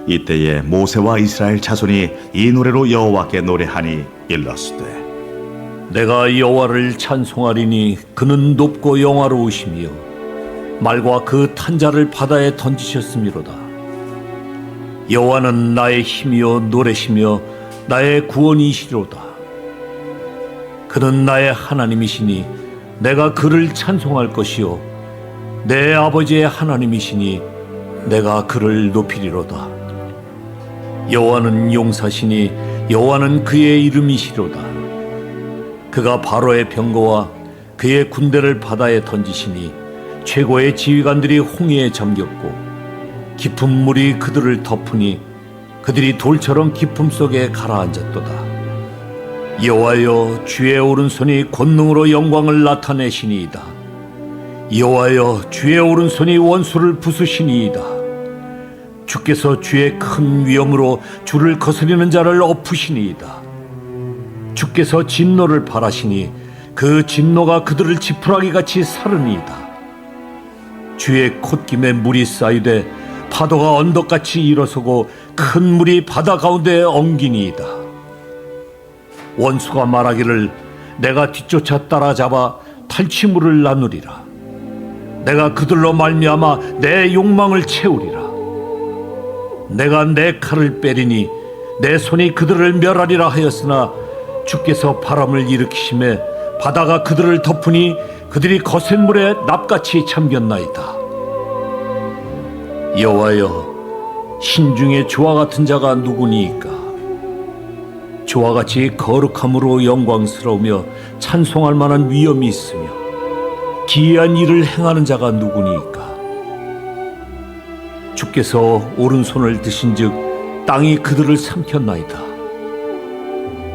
이때에 모세와 이스라엘 자손이 이 노래로 여호와께 노래하니 일렀으되 내가 여호와를 찬송하리니 그는 높고 영화로우시며 말과 그 탄자를 바다에 던지셨음이로다. 여호와는 나의 힘이요 노래시며 나의 구원이시로다. 그는 나의 하나님이시니 내가 그를 찬송할 것이요 내 아버지의 하나님이시니 내가 그를 높이리로다. 여호와는 용사시니 여호와는 그의 이름이시로다. 그가 바로의 병거와 그의 군대를 바다에 던지시니 최고의 지휘관들이 홍해에 잠겼고 깊은 물이 그들을 덮으니 그들이 돌처럼 깊음 속에 가라앉았도다. 여호와여, 주의 오른손이 권능으로 영광을 나타내시니이다. 여호와여, 주의 오른손이 원수를 부수시니이다. 주께서 주의 큰 위엄으로 주를 거스리는 자를 엎으시니이다. 주께서 진노를 발하시니 그 진노가 그들을 지푸라기같이 사르니이다. 주의 콧김에 물이 쌓이되 파도가 언덕같이 일어서고 큰 물이 바다 가운데 엉기니이다. 원수가 말하기를 내가 뒤쫓아 따라잡아 탈취물을 나누리라. 내가 그들로 말미암아 내 욕망을 채우리라. 내가 내 칼을 빼리니 내 손이 그들을 멸하리라 하였으나 주께서 바람을 일으키심에 바다가 그들을 덮으니 그들이 거센 물에 납같이 잠겼나이다. 여호와여, 신중에 주와 같은 자가 누구니이까? 주와 같이 거룩함으로 영광스러우며 찬송할 만한 위엄이 있으며 기이한 일을 행하는 자가 누구니이까? 주께서 오른손을 드신즉 땅이 그들을 삼켰나이다.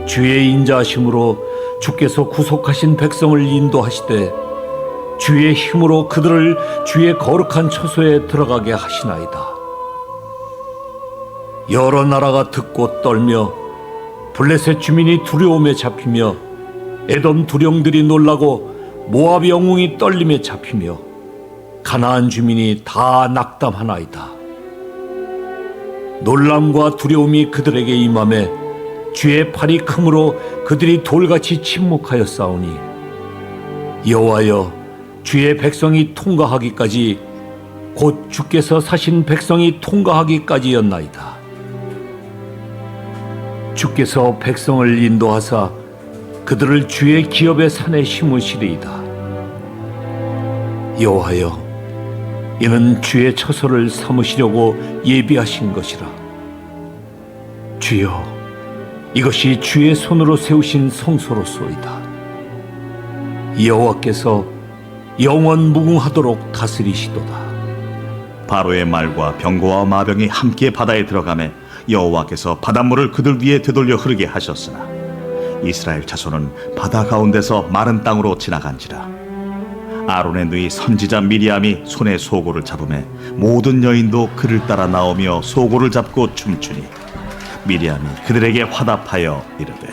주의 인자하심으로 주께서 구속하신 백성을 인도하시되 주의 힘으로 그들을 주의 거룩한 처소에 들어가게 하시나이다. 여러 나라가 듣고 떨며 블레셋 주민이 두려움에 잡히며 에돔 두령들이 놀라고 모압 영웅이 떨림에 잡히며 가나안 주민이 다 낙담하나이다. 놀람과 두려움이 그들에게 임하매 주의 팔이 크므로 그들이 돌같이 침묵하였사오니 여호와여, 주의 백성이 통과하기까지 곧 주께서 사신 백성이 통과하기까지였나이다. 주께서 백성을 인도하사 그들을 주의 기업의 산에 심으시리이다. 여호와여, 이는 주의 처소를 삼으시려고 예비하신 것이라. 주여, 이것이 주의 손으로 세우신 성소로소이다. 여호와께서 영원 무궁하도록 다스리시도다. 바로의 말과 병거와 마병이 함께 바다에 들어가매 여호와께서 바닷물을 그들 위에 되돌려 흐르게 하셨으나 이스라엘 자손은 바다 가운데서 마른 땅으로 지나간지라. 아론의 누이 선지자 미리암이 손에 소고를 잡으매 모든 여인도 그를 따라 나오며 소고를 잡고 춤추니 미리암이 그들에게 화답하여 이르되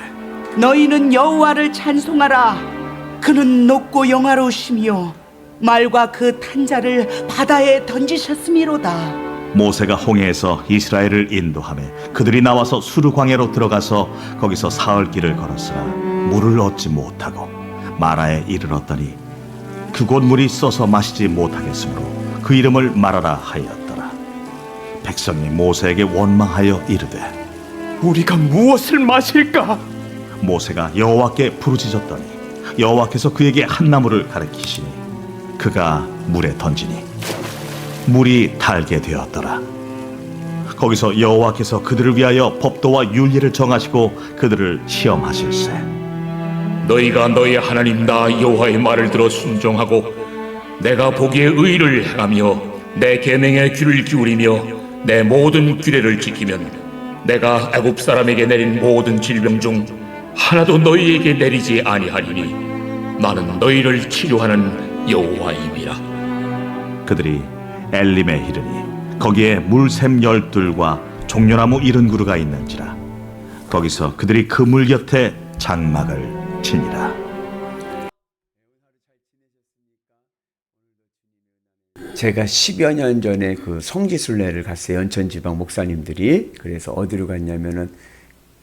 너희는 여호와를 찬송하라. 그는 높고 영화로우시며 말과 그 탄자를 바다에 던지셨음이로다. 모세가 홍해에서 이스라엘을 인도하며 그들이 나와서 수르 광야로 들어가서 거기서 사흘 길을 걸었으나 물을 얻지 못하고 마라에 이르렀더니 그곳 물이 써서 마시지 못하겠으므로 그 이름을 마라라 하였더라. 백성이 모세에게 원망하여 이르되 우리가 무엇을 마실까? 모세가 여호와께 부르짖었더니 여호와께서 그에게 한 나무를 가리키시니 그가 물에 던지니 물이 달게 되었더라. 거기서 여호와께서 그들을 위하여 법도와 율례를 정하시고 그들을 시험하실세. 너희가 너희 하나님 나 여호와의 말을 들어 순종하고 내가 보기에 의를 행하며 내 계명에 귀를 기울이며 내 모든 규례를 지키면 내가 애굽 사람에게 내린 모든 질병 중 하나도 너희에게 내리지 아니하리니 나는 너희를 치료하는 여호와임이라. 그들이 엘림에 이르니 거기에 물샘 12과 종려나무 70그루가 있는지라. 거기서 그들이 그 물 곁에 장막을 치니라. 제가 10여 년 전에 그 성지순례를 갔어요. 연천지방 목사님들이. 그래서 어디로 갔냐면은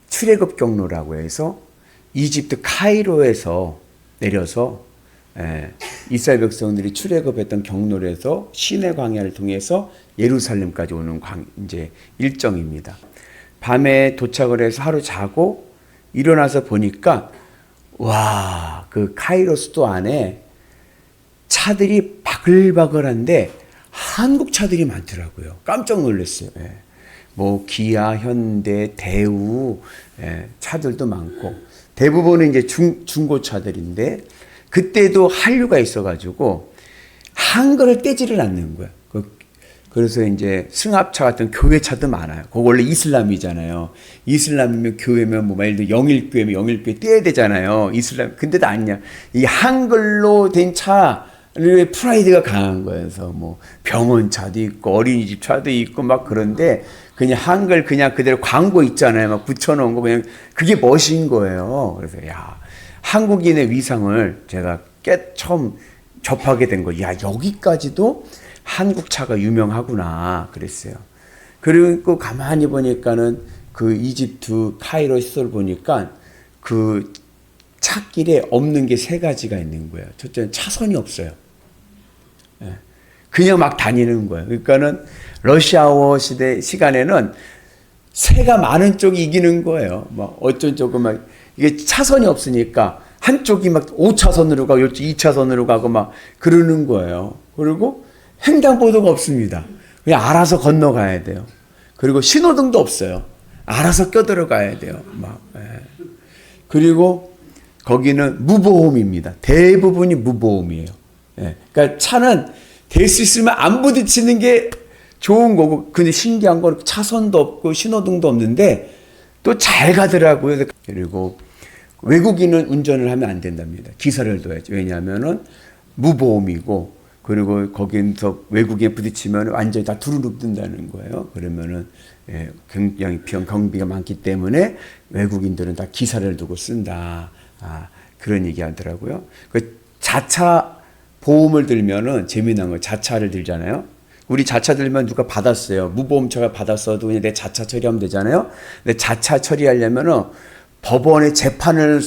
출애굽 경로라고 해서 이집트 카이로에서 내려서 이스라엘 백성들이 출애굽했던 경로를 해서 시내 광야를 통해서 예루살렘까지 오는 이제 일정입니다. 밤에 도착을 해서 하루 자고 일어나서 보니까 와, 그 카이로 수도 안에 차들이 바글바글한데 한국 차들이 많더라고요. 깜짝 놀랐어요. 뭐 기아, 현대, 대우 차들도 많고 대부분은 이제 중고차들인데 그때도 한류가 있어가지고 한글을 떼지를 않는 거야. 그래서 이제 승합차 같은 교회차도 많아요. 그거 원래 이슬람이잖아요. 이슬람이면 교회면 뭐 예를 들어 영일교회면 영일교회 떼야 되잖아요. 이슬람. 근데도 아니야. 이 한글로 된 차의 프라이드가 강한 거예요. 그래서 뭐 병원차도 있고 어린이집 차도 있고 막 그런데 그냥 한글 그냥 그대로 광고 있잖아요. 막 붙여놓은 거 그냥 그게 멋인 거예요. 그래서 야, 한국인의 위상을 제가 처음 접하게 된 거예요. 야, 여기까지도 한국 차가 유명하구나 그랬어요. 그리고 가만히 보니까는 그 이집트 카이로 시설 보니까 그 차길에 없는 게 3가지가 있는 거예요. 첫째는 차선이 없어요. 그냥 막 다니는 거예요. 그러니까는 러시아워 시간에는 새가 많은 쪽이 이기는 거예요. 막 어쩐 쪽은 막 이게 차선이 없으니까 한쪽이 막 5차선으로 가고 2차선으로 가고 막 그러는 거예요. 그리고 횡단보도가 없습니다. 그냥 알아서 건너가야 돼요. 그리고 신호등도 없어요. 알아서 껴들어가야 돼요. 막. 그리고 거기는 무보험입니다. 대부분이 무보험이에요. 그러니까 차는 될 수 있으면 안 부딪히는 게 좋은 거고, 근데 신기한 건 차선도 없고 신호등도 없는데 또 잘 가더라고요. 그리고 외국인은 운전을 하면 안 된답니다. 기사를 둬야죠. 왜냐하면은 무보험이고, 그리고 거기서 외국인에 부딪히면 완전히 다 두루룩 든다는 거예요. 그러면은 굉장히 경비가 많기 때문에 외국인들은 다 기사를 두고 쓴다. 그런 얘기 하더라고요. 그 자차 보험을 들면은 재미난 거, 자차를 들잖아요. 우리 자차 들면 누가 받았어요. 무보험차가 받았어도 그냥 내 자차 처리하면 되잖아요. 근데 자차 처리하려면은 법원에 재판을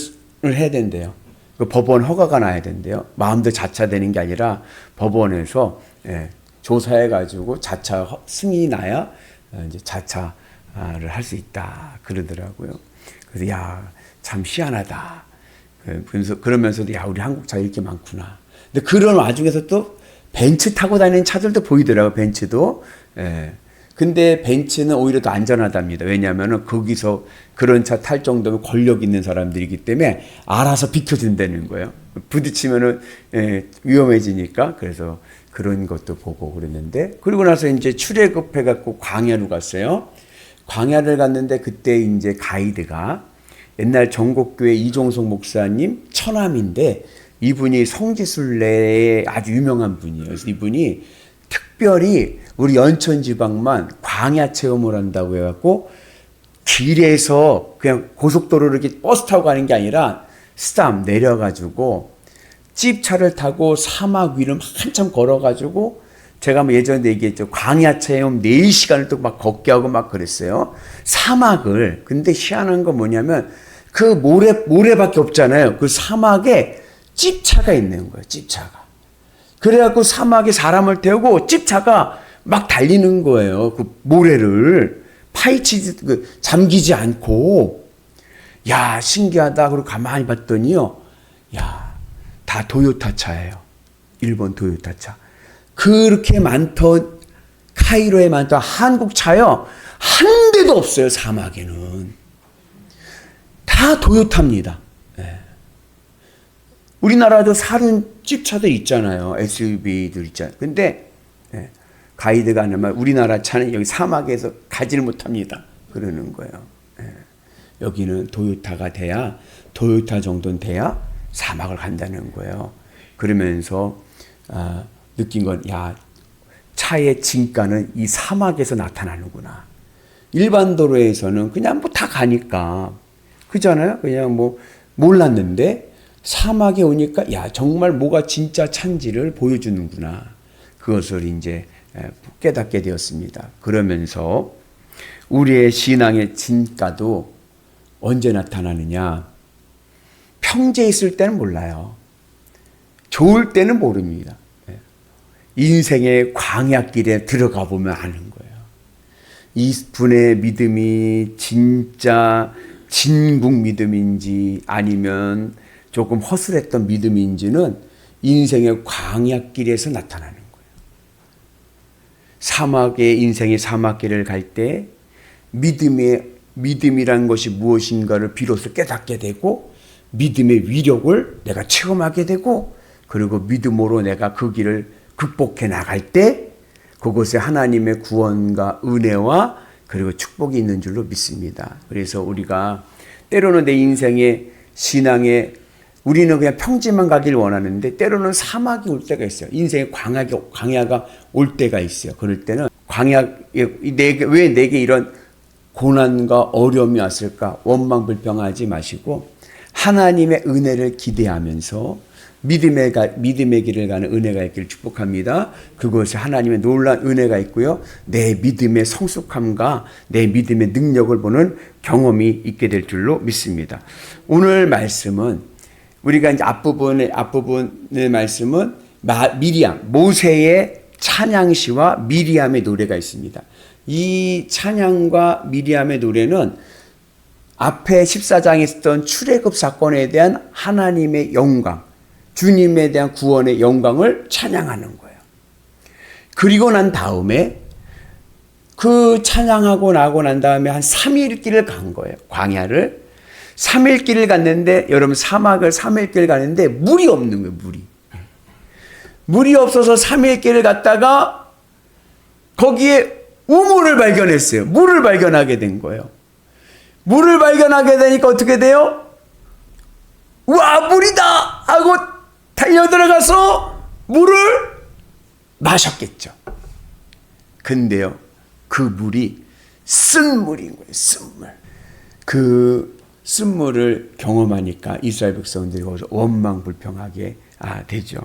해야 된대요. 그 법원 허가가 나야 된대요. 마음대로 자차되는 게 아니라 법원에서 조사해가지고 자차 승인이 나야 이제 자차를 할 수 있다 그러더라고요. 그래서 야, 참 희한하다. 그러면서도 야, 우리 한국 차 이렇게 많구나. 근데 그런 와중에서 또 벤츠 타고 다니는 차들도 보이더라고요. 벤츠도. 근데 벤츠는 오히려 더 안전하답니다. 왜냐하면 거기서 그런 차 탈 정도면 권력 있는 사람들이기 때문에 알아서 비켜준다는 거예요. 부딪히면은 위험해지니까. 그래서 그런 것도 보고 그랬는데, 그리고 나서 이제 출애굽해갖고 광야로 갔어요. 광야를 갔는데 그때 이제 가이드가 옛날 전곡교회 이종석 목사님 처남인데, 이분이 성지순례에 아주 유명한 분이에요. 그래서 이분이 특별히 우리 연천 지방만 광야 체험을 한다고 해갖고 길에서 그냥 고속도로를 이렇게 버스 타고 가는 게 아니라 스탑 내려가지고 찝차를 타고 사막 위를 한참 걸어가지고, 제가 뭐 예전에 얘기했죠. 광야 체험 4시간을 또 막 걷게 하고 막 그랬어요. 사막을. 근데 희한한 건 뭐냐면 그 모래밖에 없잖아요. 그 사막에 찝차가 있는 거예요. 찝차가. 그래갖고 사막에 사람을 태우고 찝차가 막 달리는 거예요. 그 모래를 잠기지 않고. 야, 신기하다. 그리고 가만히 봤더니요. 야, 다 도요타 차예요. 일본 도요타 차. 그렇게 많던, 카이로에 많던 한국 차요. 한 대도 없어요. 사막에는. 다 도요타입니다. 우리나라도 사륜 찝차들 있잖아요. SUV들 있잖아요. 근데 가이드가 하면 우리나라 차는 여기 사막에서 가지를 못합니다. 그러는 거예요. 여기는 도요타가 돼야, 도요타 정도는 돼야 사막을 간다는 거예요. 그러면서 느낀 건, 야, 차의 진가는 이 사막에서 나타나는구나. 일반 도로에서는 그냥 뭐 다 가니까, 그잖아요. 그냥 뭐 몰랐는데 사막에 오니까 야, 정말 뭐가 진짜 찬지를 보여주는구나. 그것을 이제 깨닫게 되었습니다. 그러면서 우리의 신앙의 진가도 언제 나타나느냐? 평지에 있을 때는 몰라요. 좋을 때는 모릅니다. 인생의 광야길에 들어가 보면 아는 거예요. 이분의 믿음이 진짜 진국 믿음인지 아니면 조금 허술했던 믿음인지는 인생의 광야길에서 나타나는 거예요. 인생의 사막길을 갈 때 믿음이란 것이 무엇인가를 비로소 깨닫게 되고 믿음의 위력을 내가 체험하게 되고 그리고 믿음으로 내가 그 길을 극복해 나갈 때 그곳에 하나님의 구원과 은혜와 그리고 축복이 있는 줄로 믿습니다. 그래서 우리가 때로는 내 인생의 신앙에 우리는 그냥 평지만 가길 원하는데 때로는 사막이 올 때가 있어요. 인생의 광야가 올 때가 있어요. 그럴 때는 왜 내게 이런 고난과 어려움이 왔을까? 원망불평하지 마시고 하나님의 은혜를 기대하면서 믿음의 길을 가는 은혜가 있기를 축복합니다. 그곳에 하나님의 놀라운 은혜가 있고요. 내 믿음의 성숙함과 내 믿음의 능력을 보는 경험이 있게 될 줄로 믿습니다. 오늘 말씀은 우리가 이제 앞부분의 말씀은 모세의 찬양시와 미리암의 노래가 있습니다. 이 찬양과 미리암의 노래는 앞에 14장에 있었던 출애굽 사건에 대한 하나님의 영광, 주님에 대한 구원의 영광을 찬양하는 거예요. 그리고 난 다음에 그 찬양하고 나고 난 다음에 한 3일 길을 간 거예요. 광야를 3일 길을 갔는데 여러분 사막을 3일 길을 가는데 물이 없는 거예요. 물이 없어서 3일 길을 갔다가 거기에 우물을 발견했어요. 물을 발견하게 된 거예요. 물을 발견하게 되니까 어떻게 돼요? 우와 물이다 하고 달려들어가서 물을 마셨겠죠. 근데요 그 물이 쓴 물인 거예요. 쓴물. 그 쓴물을 경험하니까 이스라엘 백성들이 거기서 원망불평하게 되죠.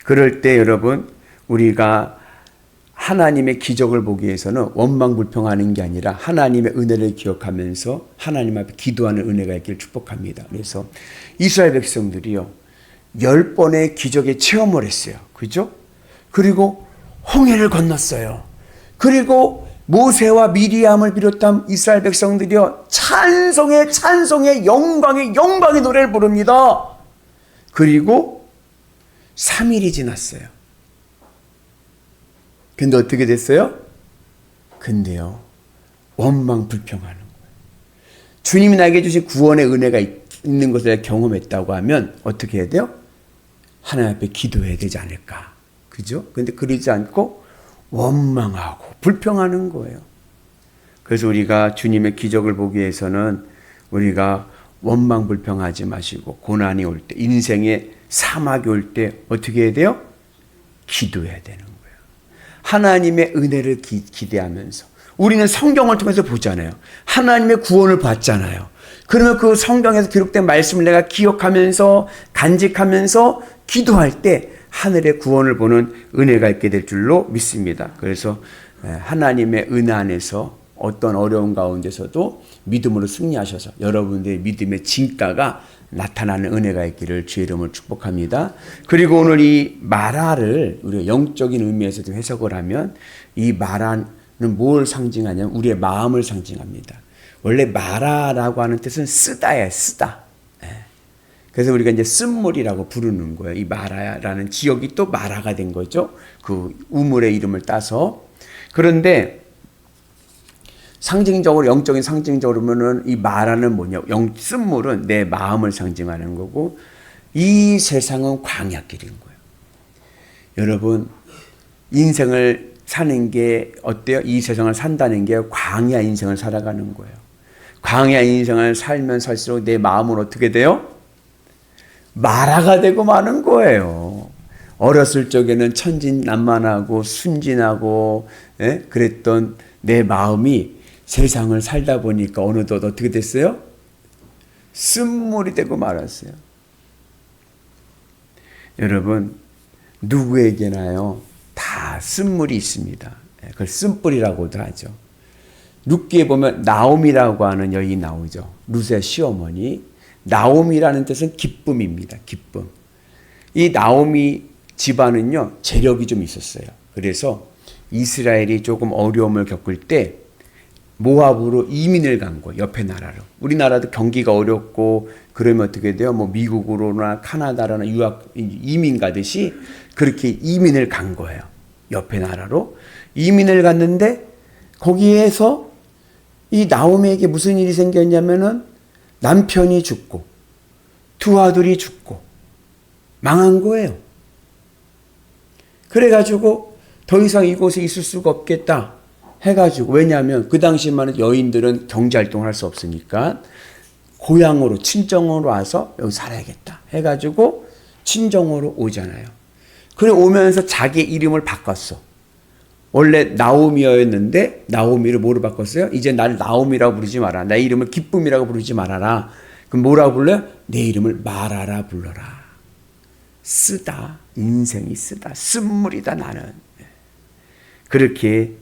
그럴 때 여러분 우리가 하나님의 기적을 보기 위해서는 원망불평하는 게 아니라 하나님의 은혜를 기억하면서 하나님 앞에 기도하는 은혜가 있기를 축복합니다. 그래서 이스라엘 백성들이요 10번의 기적의 체험을 했어요. 그죠? 그리고 홍해를 건넜어요. 그리고 모세와 미리암을 비롯한 이스라엘 백성들이요 찬송의 영광의 노래를 부릅니다. 그리고 3일이 지났어요. 근데 어떻게 됐어요? 근데요 원망불평하는 거예요. 주님이 나에게 주신 구원의 은혜가 있는 것을 경험했다고 하면 어떻게 해야 돼요? 하나님 앞에 기도해야 되지 않을까? 그죠? 근데 그러지 않고 원망하고 불평하는 거예요. 그래서 우리가 주님의 기적을 보기 위해서는 우리가 원망불평하지 마시고 고난이 올 때, 인생의 사막이 올 때 어떻게 해야 돼요? 기도해야 되는 거예요. 하나님의 은혜를 기대하면서 우리는 성경을 통해서 보잖아요. 하나님의 구원을 봤잖아요. 그러면 그 성경에서 기록된 말씀을 내가 기억하면서 간직하면서 기도할 때 하늘의 구원을 보는 은혜가 있게 될 줄로 믿습니다. 그래서 하나님의 은혜 안에서 어떤 어려운 가운데서도 믿음으로 승리하셔서 여러분들의 믿음의 진가가 나타나는 은혜가 있기를 주의 이름으로 축복합니다. 그리고 오늘 이 마라를 우리가 영적인 의미에서 좀 해석을 하면 이 마라는 뭘 상징하냐면 우리의 마음을 상징합니다. 원래 마라라고 하는 뜻은 쓰다예요. 쓰다. 그래서 우리가 이제 쓴물이라고 부르는 거예요. 이 마라라는 지역이 또 마라가 된 거죠. 그 우물의 이름을 따서. 그런데 상징적으로 영적인 상징적으로 보면은 이 마라는 뭐냐? 쓴물은 내 마음을 상징하는 거고 이 세상은 광야길인 거예요. 여러분 인생을 사는 게 어때요? 이 세상을 산다는 게 광야 인생을 살아가는 거예요. 광야 인생을 살면 살수록 내 마음은 어떻게 돼요? 마라가 되고 마는 거예요. 어렸을 적에는 천진난만하고 순진하고 그랬던 내 마음이 세상을 살다 보니까 어느덧 어떻게 됐어요? 쓴물이 되고 말았어요. 여러분 누구에게나요 다 다 쓴물이 있습니다. 그걸 쓴뿌리라고도 하죠. 룻기에 보면 나옴이라고 하는 여인이 나오죠. 룻의 시어머니. 나옴이라는 뜻은 기쁨입니다. 기쁨. 이 나오미 집안은요, 재력이 좀 있었어요. 그래서 이스라엘이 조금 어려움을 겪을 때 모압으로 이민을 간 거예요. 옆에 나라로. 우리나라도 경기가 어렵고 그러면 어떻게 돼요? 뭐 미국으로나 카나다로나 유학 이민 가듯이 그렇게 이민을 간 거예요. 옆에 나라로 이민을 갔는데 거기에서 이 나오미에게 무슨 일이 생겼냐면은 남편이 죽고 두 아들이 죽고 망한 거예요. 그래가지고 더 이상 이곳에 있을 수가 없겠다 해가지고, 왜냐하면 그 당시만 여인들은 경제활동을 할 수 없으니까 고향으로 친정으로 와서 여기 살아야겠다 해가지고 친정으로 오잖아요. 그래 오면서 자기 이름을 바꿨어. 원래 나오미였는데 나오미를 뭐로 바꿨어요? 이제 날 나오미라고 부르지 마라. 내 이름을 기쁨이라고 부르지 말아라. 그럼 뭐라고 불러요? 내 이름을 말하라 불러라. 쓰다. 인생이 쓰다. 쓴물이다 나는. 그렇게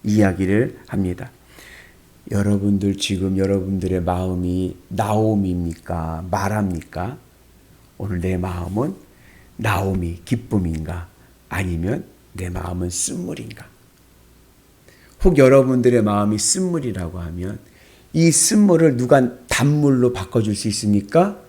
이야기를 합니다. 여러분들 지금 여러분들의 마음이 나옴입니까? 말합니까? 오늘 내 마음은 나옴이 기쁨인가? 아니면 내 마음은 쓴물인가? 혹 여러분들의 마음이 쓴물이라고 하면 이 쓴물을 누가 단물로 바꿔줄 수 있습니까?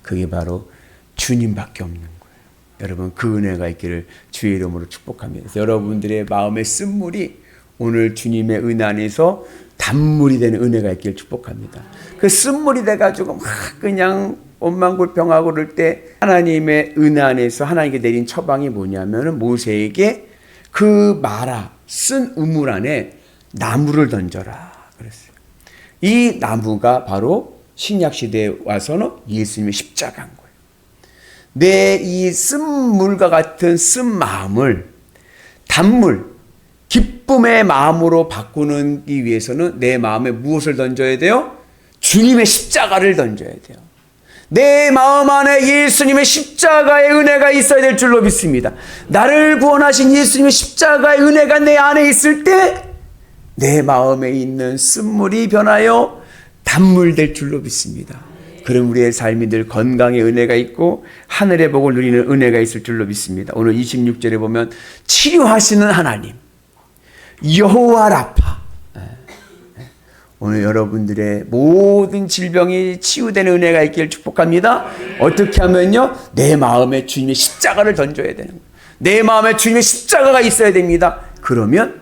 그게 바로 주님밖에 없는 거예요. 여러분 그 은혜가 있기를 주의 이름으로 축복합니다. 여러분들의 마음의 쓴물이 오늘 주님의 은혜 안에서 단물이 되는 은혜가 있기를 축복합니다. 그 쓴물이 돼가지고 막 그냥 원망불평하고 그럴 때 하나님의 은혜 안에서 하나님께 내린 처방이 뭐냐면은 모세에게 그 마라 쓴 우물 안에 나무를 던져라 그랬어요. 이 나무가 바로 신약 시대에 와서는 예수님의 십자가인 거예요. 내 이 쓴물과 같은 쓴 마음을 단물, 기쁨의 마음으로 바꾸기 위해서는 내 마음에 무엇을 던져야 돼요? 주님의 십자가를 던져야 돼요. 내 마음 안에 예수님의 십자가의 은혜가 있어야 될 줄로 믿습니다. 나를 구원하신 예수님의 십자가의 은혜가 내 안에 있을 때 내 마음에 있는 쓴물이 변하여 단물 될 줄로 믿습니다. 그럼 우리의 삶이 늘 건강의 은혜가 있고 하늘의 복을 누리는 은혜가 있을 줄로 믿습니다. 오늘 26절에 보면 치료하시는 하나님 여호와 라파. 오늘 여러분들의 모든 질병이 치유되는 은혜가 있기를 축복합니다. 어떻게 하면요? 내 마음에 주님의 십자가를 던져야 되는 거예요. 내 마음에 주님의 십자가가 있어야 됩니다. 그러면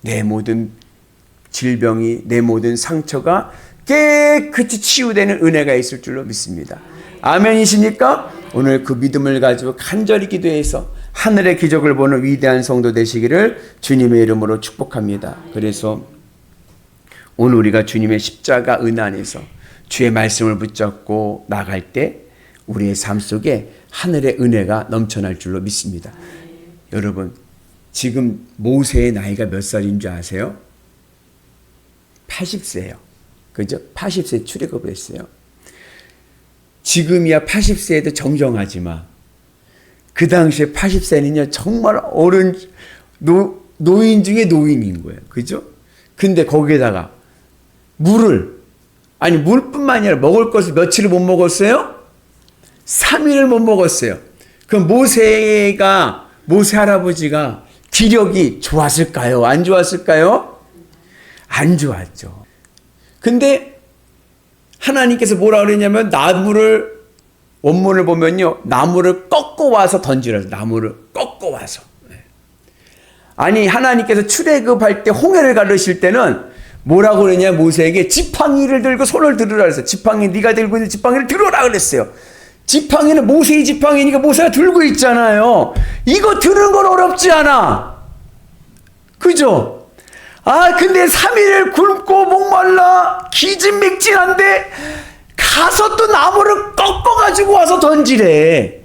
내 모든 질병이, 내 모든 상처가 깨끗이 치유되는 은혜가 있을 줄로 믿습니다. 아멘이십니까? 오늘 그 믿음을 가지고 간절히 기도해서 하늘의 기적을 보는 위대한 성도 되시기를 주님의 이름으로 축복합니다. 그래서 오늘 우리가 주님의 십자가 은혜 안에서 주의 말씀을 붙잡고 나갈 때 우리의 삶 속에 하늘의 은혜가 넘쳐날 줄로 믿습니다. 여러분 지금 모세의 나이가 몇 살인 줄 아세요? 80세예요. 그죠? 80세 출애굽을 했어요. 지금이야 80세에도 정정하지 마. 그 당시에 80세는요 정말 어른 노인 중에 노인인 거예요. 그죠? 근데 거기에다가 물뿐만 아니라 먹을 것을 며칠을 못 먹었어요? 3일을 못 먹었어요. 그럼 모세 할아버지가 기력이 좋았을까요? 안 좋았을까요? 안 좋았죠. 근데 하나님께서 뭐라 그러냐면 원문을 보면요. 나무를 꺾어 와서 던지라서 나무를 꺾어 와서. 아니 하나님께서 출애굽할 때 홍해를 가르실 때는 뭐라고 그러냐 모세에게 지팡이를 들고 손을 들으라 그랬어요. 지팡이 네가 들고 있는 지팡이를 들어라 그랬어요. 지팡이는 모세의 지팡이니까 모세가 들고 있잖아요. 이거 드는 건 어렵지 않아. 그죠? 근데 3일을 굶고 목말라 기진맥진한데 가서 또 나무를 꺾어가지고 와서 던지래.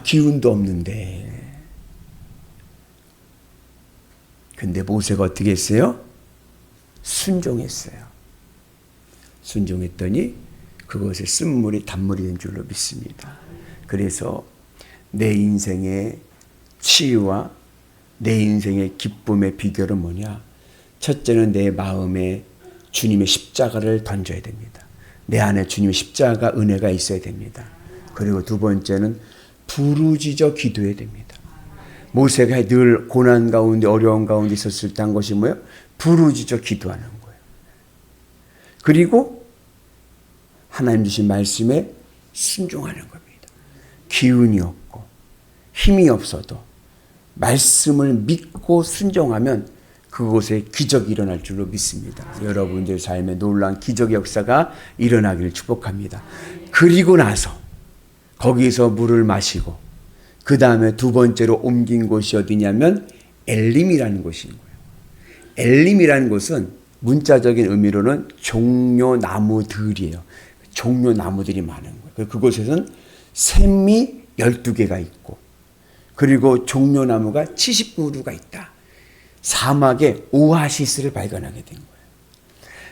기운도 없는데. 근데 모세가 어떻게 했어요? 순종했어요. 순종했더니 그것의 쓴물이 단물이 된 줄로 믿습니다. 그래서 내 인생에 치유와 내 인생의 기쁨의 비결은 뭐냐? 첫째는 내 마음에 주님의 십자가를 던져야 됩니다. 내 안에 주님의 십자가 은혜가 있어야 됩니다. 그리고 두 번째는 부르짖어 기도해야 됩니다. 모세가 늘 고난 가운데 어려운 가운데 있었을 때 한 것이 뭐예요? 부르짖어 기도하는 거예요. 그리고 하나님 주신 말씀에 순종하는 겁니다. 기운이 없고 힘이 없어도 말씀을 믿고 순종하면 그곳에 기적이 일어날 줄로 믿습니다. 여러분들 삶에 놀라운 기적의 역사가 일어나기를 축복합니다. 그리고 나서 거기서 물을 마시고 그 다음에 두 번째로 옮긴 곳이 어디냐면 엘림이라는 곳인 거예요. 엘림이라는 곳은 문자적인 의미로는 종려나무들이에요. 종려나무들이 많은 거예요. 그곳에서는 샘이 12개가 있고 그리고 종려나무가 70그루가 있다. 사막의 오아시스를 발견하게 된 거예요.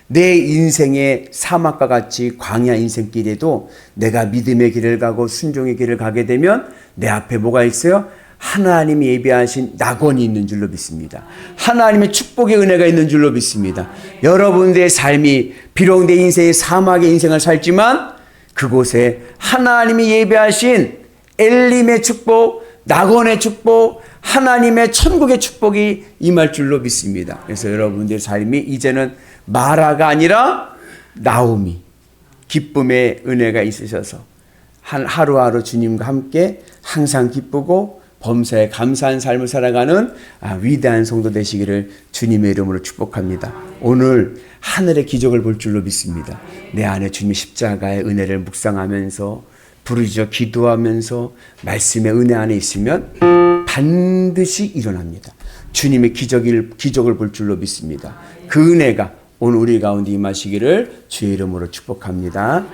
내 인생의 사막과 같이 광야 인생길에도 내가 믿음의 길을 가고 순종의 길을 가게 되면 내 앞에 뭐가 있어요? 하나님이 예비하신 낙원이 있는 줄로 믿습니다. 하나님의 축복의 은혜가 있는 줄로 믿습니다. 여러분들의 삶이 비록 내 인생의 사막의 인생을 살지만 그곳에 하나님이 예비하신 엘림의 축복, 낙원의 축복, 하나님의 천국의 축복이 임할 줄로 믿습니다. 그래서 여러분들의 삶이 이제는 마라가 아니라 나오미, 기쁨의 은혜가 있으셔서 하루하루 주님과 함께 항상 기쁘고 범사에 감사한 삶을 살아가는 위대한 성도 되시기를 주님의 이름으로 축복합니다. 오늘 하늘의 기적을 볼 줄로 믿습니다. 내 안에 주님의 십자가의 은혜를 묵상하면서 부르짖어 기도하면서 말씀의 은혜 안에 있으면 반드시 일어납니다. 주님의 기적을 볼 줄로 믿습니다. 그 은혜가 오늘 우리 가운데 임하시기를 주의 이름으로 축복합니다.